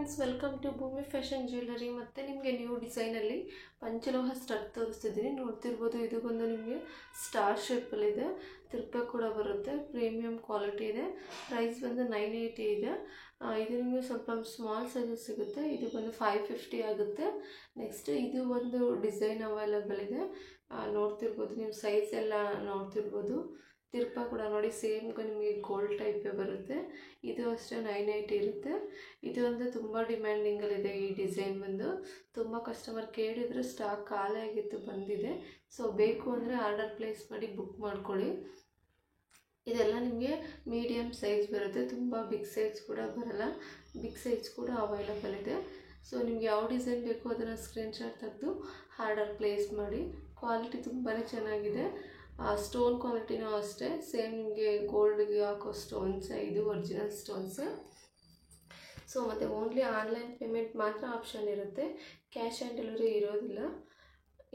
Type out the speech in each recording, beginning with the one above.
Friends, welcome to ಭೂಮಿ fashion jewellery. ಮತ್ತು ನಿಮಗೆ ನ್ಯೂ ಡಿಸೈನಲ್ಲಿ ಪಂಚಲೋಹ ಸ್ಟಡ್ ತೋರಿಸ್ತಿದ್ದೀನಿ. ನೋಡ್ತಿರ್ಬೋದು, ಇದು ಬಂದು ನಿಮಗೆ ಸ್ಟಾರ್ ಶೇಪಲ್ಲಿದೆ. ತಿರುಪ ಕೂಡ ಬರುತ್ತೆ. ಪ್ರೀಮಿಯಂ ಕ್ವಾಲಿಟಿ ಇದೆ. ಪ್ರೈಸ್ ಬಂದು 980 ಇದೆ. ಇದು ನಿಮಗೆ ಸ್ವಲ್ಪ ಸ್ಮಾಲ್ ಸೈಜಸ್ ಸಿಗುತ್ತೆ. ಇದು ಬಂದು 550 ಆಗುತ್ತೆ. ನೆಕ್ಸ್ಟ್ ಇದು ಒಂದು ಡಿಸೈನ್ ಅವೈಲಬಲ್ ಇದೆ. ನೋಡ್ತಿರ್ಬೋದು, ನೀವು ಸೈಜ್ ಎಲ್ಲ ನೋಡ್ತಿರ್ಬೋದು. ತಿರುಪ ಕೂಡ ನೋಡಿ, ಸೇಮ್ ನಿಮಗೆ ಗೋಲ್ಡ್ ಟೈಪೇ ಬರುತ್ತೆ. ಇದು ಅಷ್ಟೇ 980 ಇರುತ್ತೆ. ಇದು ಒಂದು ತುಂಬ ಡಿಮ್ಯಾಂಡಿಂಗಲ್ಲಿದೆ. ಈ ಡಿಸೈನ್ ಬಂದು ತುಂಬ ಕಸ್ಟಮರ್ ಕೇಳಿದರೆ ಸ್ಟಾಕ್ ಖಾಲಿ ಆಗಿತ್ತು, ಬಂದಿದೆ. ಸೊ ಬೇಕು ಅಂದರೆ ಆರ್ಡರ್ ಪ್ಲೇಸ್ ಮಾಡಿ ಬುಕ್ ಮಾಡ್ಕೊಳ್ಳಿ. ಇದೆಲ್ಲ ನಿಮಗೆ ಮೀಡಿಯಮ್ ಸೈಜ್ ಬರುತ್ತೆ, ತುಂಬ ಬಿಗ್ ಸೈಜ್ ಕೂಡ ಬರಲ್ಲ. ಬಿಗ್ ಸೈಜ್ ಕೂಡ ಅವೈಲಬಲ್ ಇದೆ. ಸೊ ನಿಮ್ಗೆ ಯಾವ ಡಿಸೈನ್ ಬೇಕೋ ಅದನ್ನು ಸ್ಕ್ರೀನ್ಶಾಟ್ ತೆಗೆದು ಆರ್ಡರ್ ಪ್ಲೇಸ್ ಮಾಡಿ. ಕ್ವಾಲಿಟಿ ತುಂಬಾ ಚೆನ್ನಾಗಿದೆ. ಸ್ಟೋನ್ ಕ್ವಾಲಿಟಿನೂ ಅಷ್ಟೇ ಸೇಮ್, ನಿಮಗೆ ಗೋಲ್ಡ್ಗೆ ಹಾಕೋ ಸ್ಟೋನ್ಸೇ, ಇದು ಒರಿಜಿನಲ್ ಸ್ಟೋನ್ಸೇ. ಸೊ ಮತ್ತು ಓನ್ಲಿ ಆನ್ಲೈನ್ ಪೇಮೆಂಟ್ ಮಾತ್ರ ಆಪ್ಷನ್ ಇರುತ್ತೆ. ಕ್ಯಾಶ್ ಆನ್ ಡೆಲಿವರಿ ಇರೋದಿಲ್ಲ.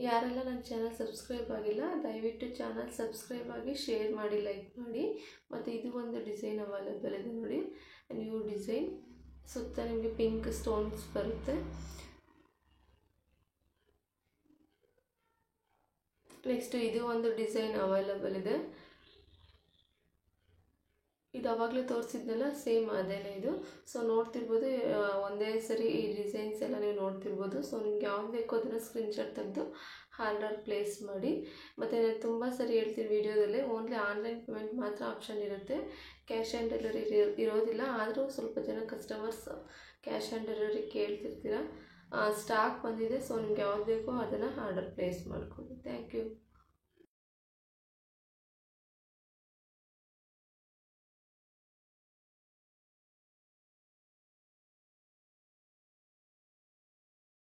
ಯಾರೆಲ್ಲ ನನ್ನ ಚಾನಲ್ ಸಬ್ಸ್ಕ್ರೈಬ್ ಆಗಿಲ್ಲ, ದಯವಿಟ್ಟು ಚಾನಲ್ ಸಬ್ಸ್ಕ್ರೈಬ್ ಆಗಿ, ಶೇರ್ ಮಾಡಿ, ಲೈಕ್ ಮಾಡಿ. ಮತ್ತು ಇದು ಒಂದು ಡಿಸೈನ್ ಅವೈಲೇಬಲ್ ಇದೆ ನೋಡಿ, ನ್ಯೂ ಡಿಸೈನ್. ಸುತ್ತ ನಿಮಗೆ ಪಿಂಕ್ ಸ್ಟೋನ್ಸ್ ಬರುತ್ತೆ. ನೆಕ್ಸ್ಟ್ ಇದು ಒಂದು ಡಿಸೈನ್ ಅವೈಲಬಲ್ ಇದೆ. ಇದು ಅವಾಗಲೇ ತೋರಿಸಿದ್ನಲ್ಲ, ಸೇಮ್ ಅದೇನೇ ಇದು. ಸೊ ನೋಡ್ತಿರ್ಬೋದು, ಒಂದೇ ಸರಿ ಈ ಡಿಸೈನ್ಸ್ ಎಲ್ಲ ನೀವು ನೋಡ್ತಿರ್ಬೋದು. ಸೊ ನಿಮ್ಗೆ ಯಾವ್ದು ಬೇಕೋ ಅದನ್ನು ಸ್ಕ್ರೀನ್ಶಾಟ್ ತೆಗೆದು ಆರ್ಡರ್ ಪ್ಲೇಸ್ ಮಾಡಿ. ಮತ್ತು ನಾನು ತುಂಬ ಸರಿ ಹೇಳ್ತೀನಿ ವಿಡಿಯೋದಲ್ಲಿ, ಓನ್ಲಿ ಆನ್ಲೈನ್ ಪೇಮೆಂಟ್ ಮಾತ್ರ ಆಪ್ಷನ್ ಇರುತ್ತೆ. ಕ್ಯಾಶ್ ಆನ್ ಡೆಲಿವರಿ ಇರೋದಿಲ್ಲ. ಆದರೂ ಸ್ವಲ್ಪ ಜನ ಕಸ್ಟಮರ್ಸ್ ಕ್ಯಾಶ್ ಆನ್ ಡೆಲಿವರಿ ಕೇಳ್ತಿರ್ತೀರ. ಸ್ಟಾಕ್ ಬಂದಿದೆ. ಸೊ ನಿಮ್ಗೆ ಯಾವ್ದು ಬೇಕೋ ಅದನ್ನು ಆರ್ಡರ್ ಪ್ಲೇಸ್ ಮಾಡ್ಕೊಳ್ಳಿ. Thank you.